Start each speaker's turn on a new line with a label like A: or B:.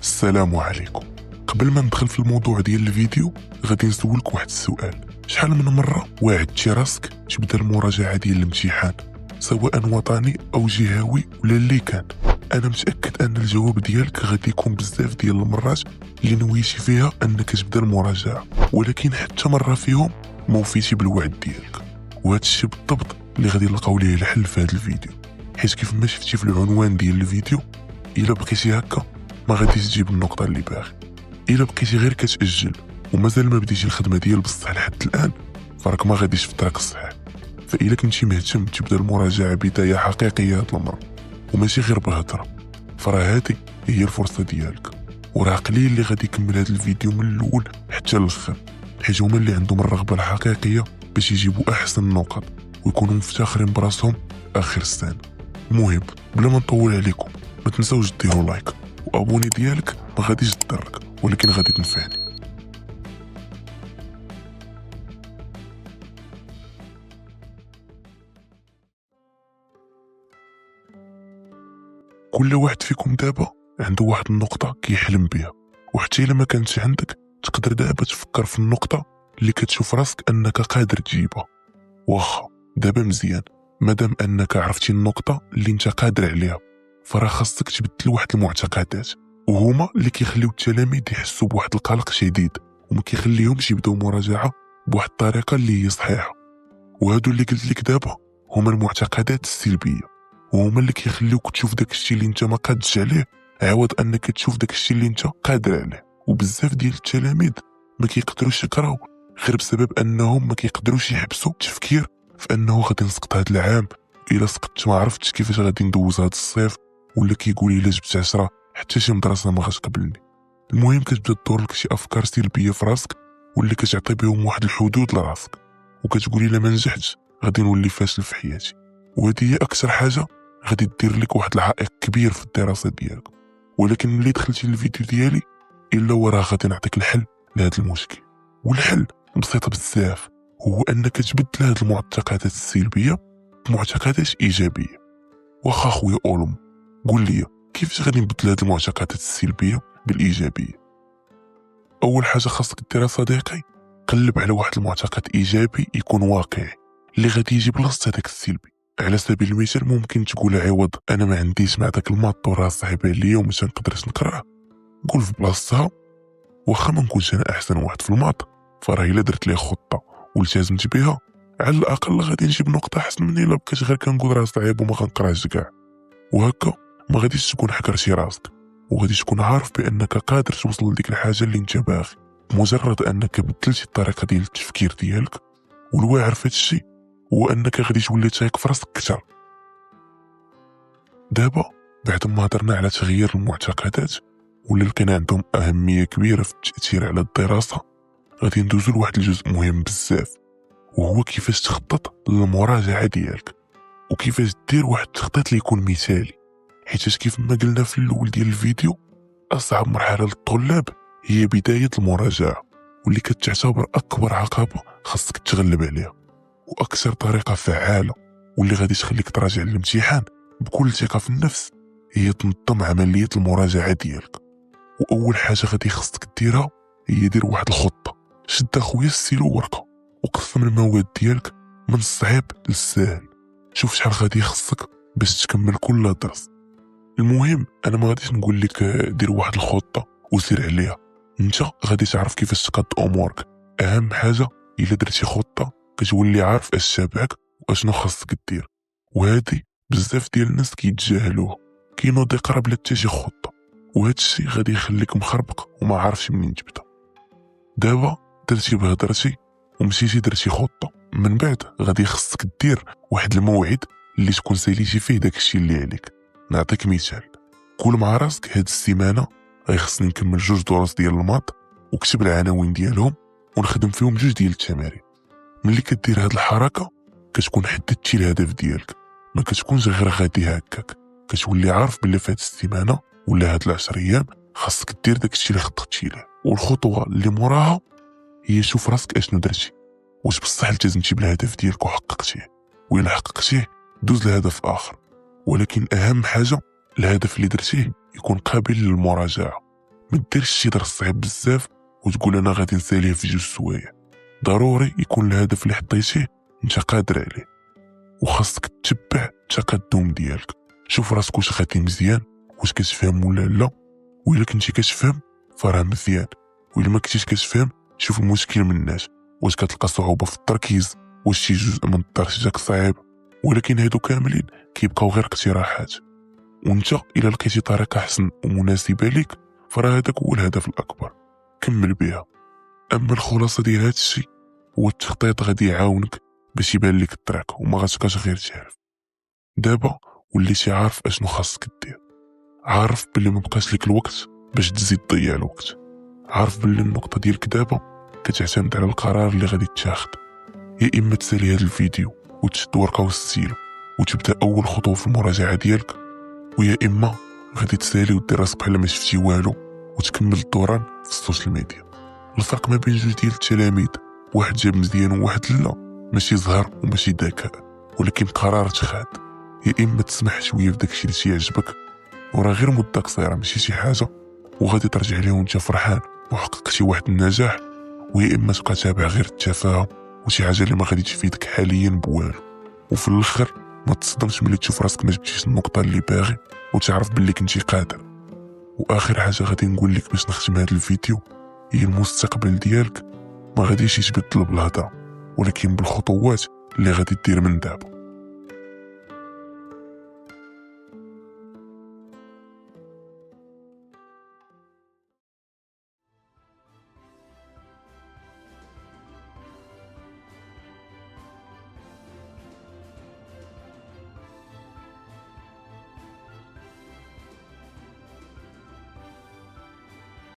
A: السلام عليكم. قبل ما ندخل في الموضوع ديال الفيديو غادي نسولك واحد السؤال. شحال من مرة وعدتي راسك تبدا المراجعة ديال الامتحان سواء وطني او جهوي ولا اللي كان؟ انا متاكد ان الجواب ديالك غادي يكون بزاف ديال المرات اللي نويتي فيها انك تبدا المراجعة، ولكن حتى مرة فيهم ما وفيتي بالوعد ديالك. وهذا الشيء بالضبط اللي غادي نلقاو ليه الحل في هذا الفيديو، حيت كيف ما شفتي في العنوان ديال الفيديو الا بقيتي هكا ما غاديش تجيب النقطة اللي باغي. الا بقيتي غير كتأجل ومازال ما بديتي الخدمة ديال بصح لحد الآن فراك ما غاديش في الطريق الصحيح. فإلا كنتي مهتم تبدا المراجعة بداية حقيقية هاد المرة وماشي غير بهضرة، فراه هادي هي الفرصة ديالك. وراه قليل اللي غادي يكمل هاد الفيديو من الأول حتى للآخر، حيت هما اللي عندهم الرغبة الحقيقية باش يجيبوا أحسن النقط ويكونوا مفتخرين براسهم آخر السنة. المهم بلا ما نطول عليكم، ما تنساوش ديروا لايك وابوني ديالك، ما غاديش تضرك ولكن غادي تنفعني. كل واحد فيكم دابا عنده واحد النقطة كيحلم بها، وحتى الا ما كانتش عندك تقدر دابا تفكر في النقطة اللي كتشوف راسك انك قادر تجيبها. واخا دابا مزيان، مادام انك عرفتي النقطة اللي انت قادر عليها فراه خاصك تبدل واحد المعتقدات، وهما اللي كيخليو التلاميذ يحسوا بواحد القلق شديد وما كيخليهمش يبداو مراجعة بواحد الطريقة اللي هي صحيحة. وهادو اللي قلت لك دابا هما المعتقدات السلبية، وهما اللي كيخليوك تشوف داك الشيء اللي انت ما قادش عليه عوض انك تشوف داك الشيء اللي انت قادر عليه. وبزاف ديال التلاميذ ما كيقدروش يقراو غير بسبب انهم ما كيقدروش يحبسوا التفكير في انه غادي نسقط هاد العام، الا سقطت ما عرفتش كيفاش غادي ندوز هاد الصيف، ولا كيقول الا جبت 10 حتى شي مدرسة ما غتقبلني. المهم كتبدا تدور لك شي افكار سلبية في راسك واللي كتعطي بهم واحد الحدود لراسك، وكتقول الا ما نجحتش غادي نولي فاشل في حياتي. وهذه هي اكثر حاجة غادي دير لك واحد العائق كبير في الدراسة ديالك. ولكن ملي دخلتي للفيديو ديالي الا وراه غادي نعطيك الحل لهذا المشكل. والحل بسيطة بزاف، هو انك تبدل هاد المعتقدات السلبية بمعتقدات ايجابية. واخا خويا اولم قول لي كيفاش غادي نبدل هاد المعتقدات السلبية بالايجابية؟ اول حاجة خاصك ديرها صديقي، قلب على واحد المعتقد ايجابي يكون واقعي اللي غادي يجي بلاصة هداك السلبي. على سبيل المثال ممكن تقول عوض انا ما عنديش مع داك الماط وراه صعيب عليا وما نقدرش نقراه، قول في بلاصتها واخا ما نكونش انا احسن واحد في الماط فراه الا درت ليه خطة والتزمت بها على الاقل غادي نجيب نقطة احسن من الا بقيت غير كنقول راه صعيب وما غنقراش كاع. وهكا ما غاديش تكون حكرتي راسك، وغادي تكون عارف بانك قادر توصل لديك الحاجة اللي انت باغي مجرد انك بدلتي الطريقة ديال التفكير ديالك. والواعر في هذا الشيء هو انك غادي تولي تايق في راسك اكثر. دابا بعد ما هضرنا على تغيير المعتقدات واللي كان عندهم اهميه كبيره في التاثير على الدراسه، غادي ندوزو لواحد الجزء مهم بزاف، وهو كيفاش تخطط للمراجعه ديالك وكيفاش دير واحد التخطيط اللي يكون مثالي. حيت كيف ما قلنا في الاول ديال الفيديو اصعب مرحله للطلاب هي بدايه المراجعه، واللي كتعتبر اكبر عقبه خاصك تغلب عليها، واكثر طريقه فعاله واللي غادي تخليك تراجع الامتحان بكل ثقه في النفس هي تنظم عمليه المراجعه ديالك. واول حاجه غادي خصك ديرها هي دير واحد الخطه. شد اخويا السيلو ورقه وقسم المواد ديالك من الصعيب للسهل، شوف شحال غادي يخصك باش تكمل كل درس. المهم انا ما غاديش نقول لك دير واحد الخطه وسير عليها، انت غادي تعرف كيفاش تقاد امورك. اهم حاجه الا درتي خطه كتولي عارف اش تابعك واشنو خاصك دير، وهادي بزاف ديال الناس كيتجاهلوها، كينوض يقرا بلا حتى شي خطه، وهذا الشيء غادي يخليك مخربق وما عارفش منين تبدا. دابا درتي بهضرتي ومشيتي درتي خطه، من بعد غادي خصك دير واحد الموعد اللي تكون ساليتي فيه داك الشيء اللي عليك. نعطيك مثال، قول مع راسك هاد السيمانه غيخصني نكمل 2 دروس ديال الماط وكتب العناوين ديالهم ونخدم فيهم 2 ديال التمارين. ملي كدير هاد الحركه كتكون حددتي الهدف ديالك، ما كتكونش غير غادي هكاك، كتولي عارف بلي في هاد السيمانه ولا هاد 10 ايام خاصك دير داك الشيء اللي خططتي ليه. والخطوه اللي موراها هي شوف راسك اشنو درتي، واش بصح التزمتي بالهدف ديالك وحققتيه، وإلا حققتيه دوز لهدف اخر. ولكن اهم حاجه الهدف اللي درتيه يكون قابل للمراجعه، ما ديرش شي درس صعيب بزاف وتقول انا غادي نساليه في 2 سوايع. ضروري يكون الهدف اللي حطيتيه انت قادر عليه، وخاصك تتبع التقدم ديالك. شوف راسك واش غادي مزيان، واش كتفهم ولا لا، وإلا كنتي كتفهم فراه مزيان، وإلا ما كنتيش كتفهم شوف المشكل من الناس. واش كتلقى صعوبة في التركيز، واش شي جزء من الدرس جاك صعيب، ولكن هادو كاملين كيبقاو غير اقتراحات. وانت إلا لقيتي طريقة حسن ومناسبة ليك فراه هذاك هو الهدف الأكبر، كمل بها. أما الخلاصة ديال هادشي هو التخطيط غادي يعاونك باش يبان لك الطريق وما غاتبقاش غير تعرف. دابا وليتي عارف اشنو خاصك دير، عارف بلي ما بقاش لك الوقت باش تزيد تضيع الوقت، عارف بلي النقطة ديالك دابا كتعتمد على القرار اللي غادي تاخد. يا إما تسالي هاد الفيديو وتشد ورقة وستيلو وتبدا أول خطوة في المراجعة ديالك، ويا إما غادي تسالي ودير راسك بحال ما شفتي والو وتكمل الدوران في السوشيال ميديا. الفرق ما بين جوج ديال التلاميذ، واحد جاب مزيان وواحد لا، ماشي زهر وماشي ذكاء، ولكن قرار تخاد. يا إما تسمح شوية في داكشي اللي تيعجبك وراه غير مدة قصيرة ماشي شي حاجة، وغادي ترجع ليه وانت فرحان وحققتي واحد النجاح، ويا إما تبقى تابع غير التفاهة وشي حاجة اللي ما غادي تفيدك حاليا بوالو. وفي الآخر ما تصدمش ملي تشوف راسك ما جبتيش النقطة اللي باغي وتعرف باللي كنتي قادر. وآخر حاجة غادي نقول لك باش نختم هذا الفيديو هي المستقبل ديالك ما غاديش يتبدل بالهضره، ولكن بالخطوات اللي غادي دير من دابا.